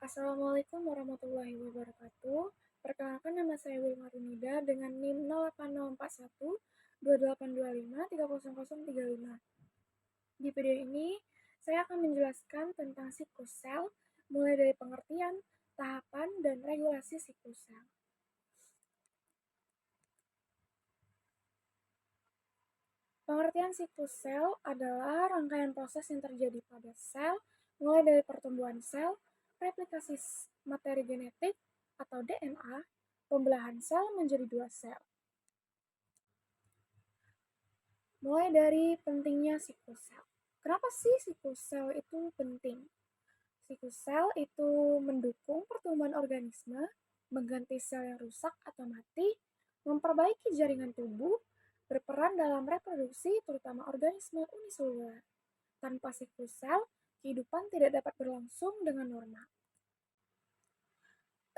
Assalamualaikum warahmatullahi wabarakatuh. Perkenalkan nama saya Wilma Runida dengan NIM 08041282530035. Di video ini, saya akan menjelaskan tentang siklus sel, mulai dari pengertian, tahapan, dan regulasi siklus sel. Pengertian siklus sel adalah rangkaian proses yang terjadi pada sel, mulai dari pertumbuhan sel, replikasi materi genetik atau DNA, pembelahan sel menjadi dua sel. Mulai dari pentingnya siklus sel. Kenapa sih siklus sel itu penting? Siklus sel itu mendukung pertumbuhan organisme, mengganti sel yang rusak atau mati, memperbaiki jaringan tubuh, berperan dalam reproduksi terutama organisme uniseluler. Tanpa siklus sel, kehidupan tidak dapat berlangsung dengan normal.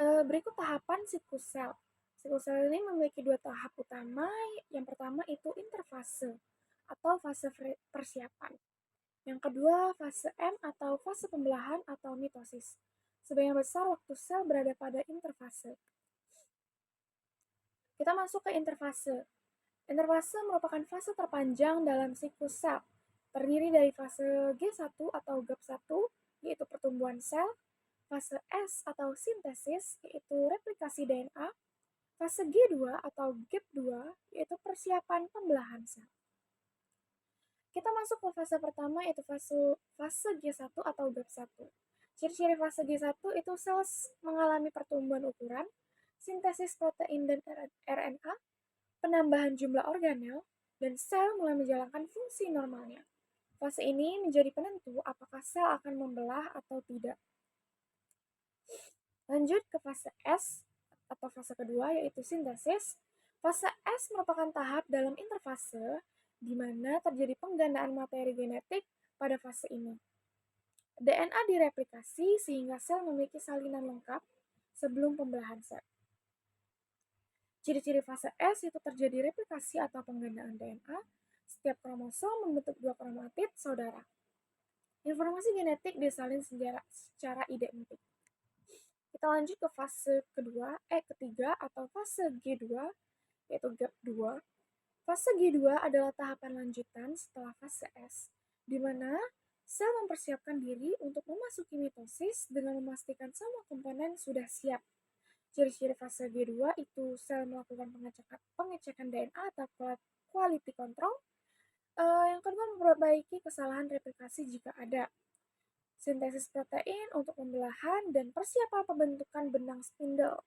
Berikut tahapan siklus sel. Siklus sel ini memiliki dua tahap utama. Yang pertama itu interfase atau fase persiapan. Yang kedua fase M atau fase pembelahan atau mitosis. Sebagian besar waktu sel berada pada interfase. Kita masuk ke interfase. Interfase merupakan fase terpanjang dalam siklus sel. Terdiri dari fase G1 atau GAP1, yaitu pertumbuhan sel, fase S atau sintesis, yaitu replikasi DNA, fase G2 atau GAP2, yaitu persiapan pembelahan sel. Kita masuk ke fase pertama, yaitu fase G1 atau GAP1. Ciri-ciri fase G1 itu sel mengalami pertumbuhan ukuran, sintesis protein dan RNA, penambahan jumlah organel, dan sel mulai menjalankan fungsi normalnya. Fase ini menjadi penentu apakah sel akan membelah atau tidak. Lanjut ke fase S atau fase kedua, yaitu sintesis. Fase S merupakan tahap dalam interfase di mana terjadi penggandaan materi genetik pada fase ini. DNA direplikasi sehingga sel memiliki salinan lengkap sebelum pembelahan sel. Ciri-ciri fase S itu terjadi replikasi atau penggandaan DNA. Setiap kromosom membentuk dua kromatid saudara. Informasi genetik disalin secara identik. Kita lanjut ke fase ketiga atau fase G2, yaitu GAP2. Fase G2 adalah tahapan lanjutan setelah fase S, di mana sel mempersiapkan diri untuk memasuki mitosis dengan memastikan semua komponen sudah siap. Ciri-ciri fase G2 itu sel melakukan pengecekan DNA atau quality control. Yang kedua, memperbaiki kesalahan replikasi jika ada. Sintesis protein untuk pembelahan dan persiapan pembentukan benang spindle.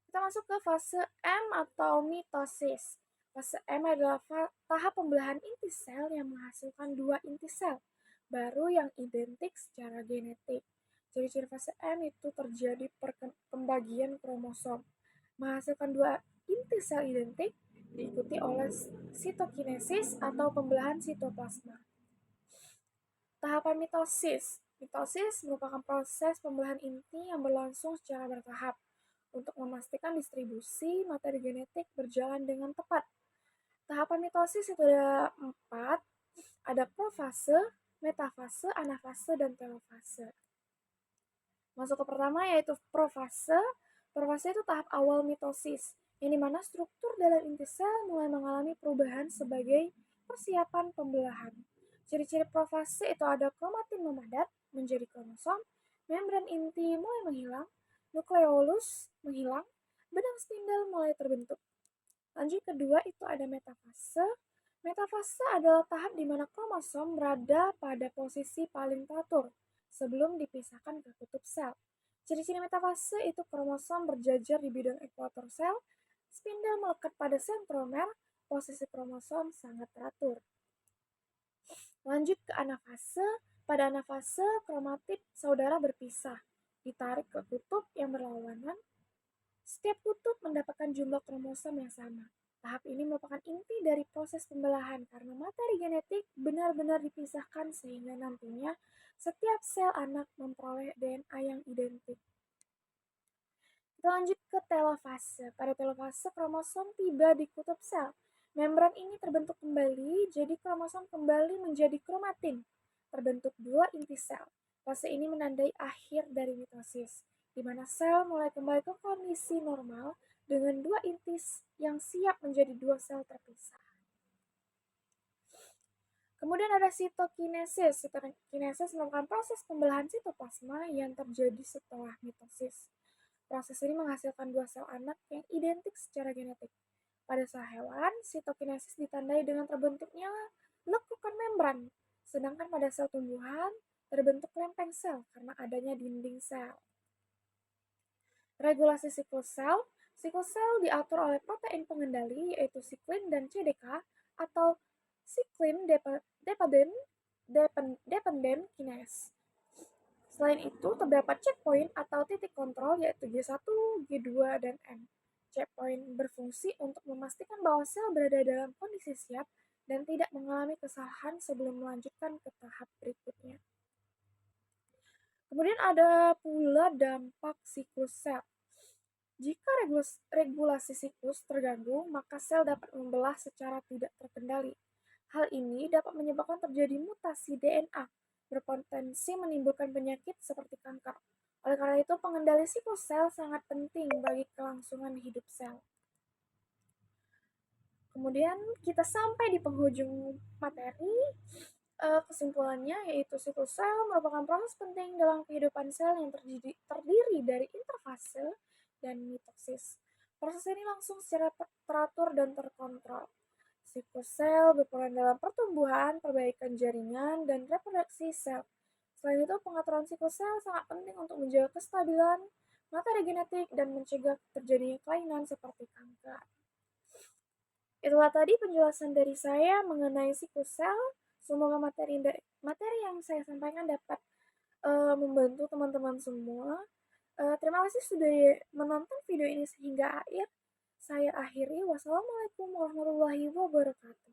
Kita masuk ke fase M atau mitosis. Fase M adalah tahap pembelahan inti sel yang menghasilkan dua inti sel baru yang identik secara genetik. Ciri-ciri fase M itu terjadi pembagian kromosom, menghasilkan dua inti sel identik, diikuti oleh sitokinesis atau pembelahan sitoplasma. Tahapan mitosis. Mitosis merupakan proses pembelahan inti yang berlangsung secara bertahap untuk memastikan distribusi materi genetik berjalan dengan tepat. Tahapan mitosis itu ada 4, ada profase, metafase, anafase, dan telofase. Masuk ke pertama yaitu profase. Profase itu tahap awal mitosis, yang dimana struktur dalam inti sel mulai mengalami perubahan sebagai persiapan pembelahan. Ciri-ciri profase itu ada kromatin memadat menjadi kromosom, membran inti mulai menghilang, nukleolus menghilang, benang spindle mulai terbentuk. Lanjut kedua itu ada metafase. Metafase adalah tahap di mana kromosom berada pada posisi paling teratur sebelum dipisahkan ke kutub sel. Ciri-ciri metafase itu kromosom berjajar di bidang ekuator sel, spindle melekat pada sentromer, posisi kromosom sangat teratur. Lanjut ke anafase. Pada anafase, kromatid saudara berpisah, ditarik ke kutub yang berlawanan. Setiap kutub mendapatkan jumlah kromosom yang sama. Tahap ini merupakan inti dari proses pembelahan karena materi genetik benar-benar dipisahkan sehingga nantinya setiap sel anak memperoleh DNA yang identik. Kita lanjut ke telofase. Pada telofase, kromosom tiba di kutub sel. Membran ini terbentuk kembali, jadi kromosom kembali menjadi kromatin. Terbentuk dua inti sel. Fase ini menandai akhir dari mitosis, di mana sel mulai kembali ke kondisi normal dengan dua inti yang siap menjadi dua sel terpisah. Kemudian ada sitokinesis. Sitokinesis merupakan proses pembelahan sitoplasma yang terjadi setelah mitosis. Proses ini menghasilkan dua sel anak yang identik secara genetik. Pada sel hewan, sitokinesis ditandai dengan terbentuknya lekukan membran, sedangkan pada sel tumbuhan terbentuk lempeng sel karena adanya dinding sel. Regulasi siklus sel diatur oleh protein pengendali yaitu siklin dan CDK atau siklin dependent kinase. Selain itu, terdapat checkpoint atau titik kontrol yaitu G1, G2, dan M. Checkpoint berfungsi untuk memastikan bahwa sel berada dalam kondisi siap dan tidak mengalami kesalahan sebelum melanjutkan ke tahap berikutnya. Kemudian ada pula dampak siklus sel. Jika regulasi siklus terganggu, maka sel dapat membelah secara tidak terkendali. Hal ini dapat menyebabkan terjadi mutasi DNA, berpotensi menimbulkan penyakit seperti kanker. Oleh karena itu, pengendali siklus sel sangat penting bagi kelangsungan hidup sel. Kemudian kita sampai di penghujung materi. Kesimpulannya yaitu siklus sel merupakan proses penting dalam kehidupan sel yang terdiri dari interfase dan mitosis. Proses ini langsung secara teratur dan terkontrol. Siklus sel berperan dalam pertumbuhan, perbaikan jaringan, dan reproduksi sel. Selain itu, pengaturan siklus sel sangat penting untuk menjaga kestabilan materi genetik dan mencegah terjadinya kelainan seperti kanker. Itulah tadi penjelasan dari saya mengenai siklus sel. Semoga materi yang saya sampaikan dapat membantu teman-teman semua. Terima kasih sudah menonton video ini sehingga akhir. Saya akhiri. Wassalamualaikum warahmatullahi wabarakatuh.